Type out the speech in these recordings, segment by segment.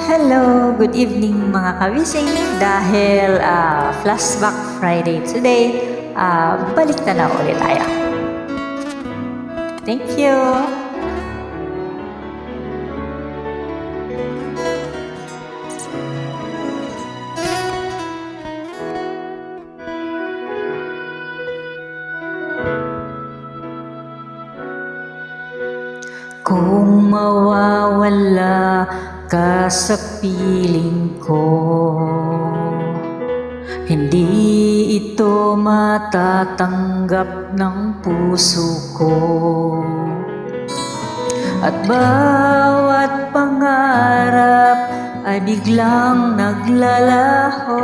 Hello, good evening mga kawising. Dahil Flashback Friday today, balik na ulit tayo. Thank you. Kung mawawala ka sa piling ko, hindi ito matatanggap ng puso ko. At bawat pangarap ay biglang naglalaho,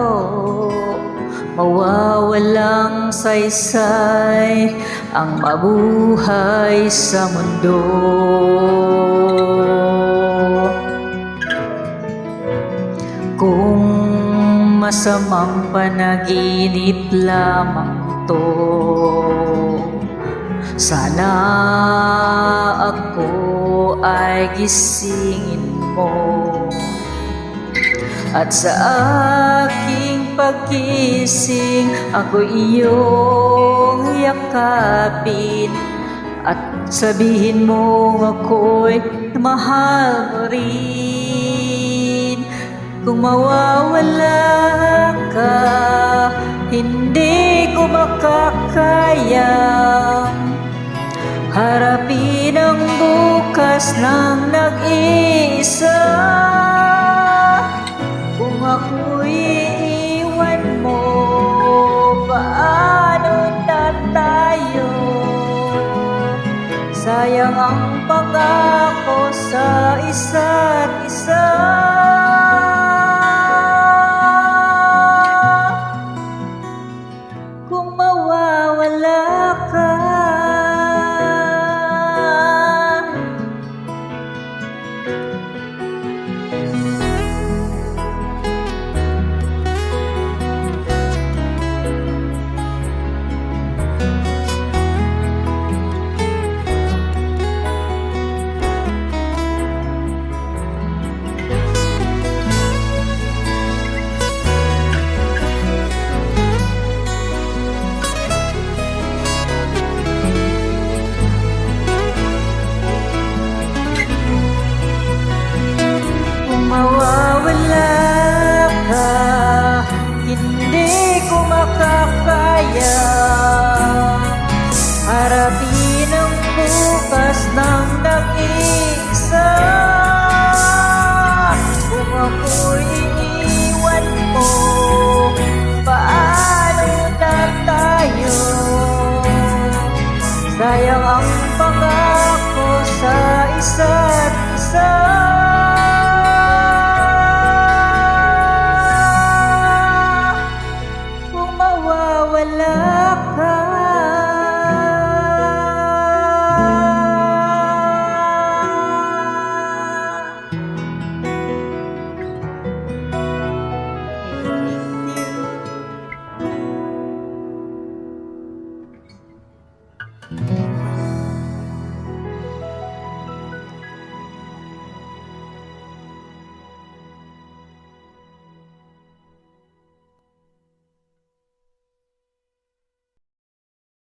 mawawalang saysay ang mabuhay sa mundo. Kung masamang panaginip lamang to, sana ako ay gisingin mo, at sa aking pagkising ako iyong yakapin, at sabihin mo ako'y mahal mo rin. Kung mawawala ka, hindi ko makakayang harapin ang bukas ng nag-iisa. Kung ako'y iiwan mo, paano na tayo? Sayang ang pangako sa isa't isa. Kung mawawala ka,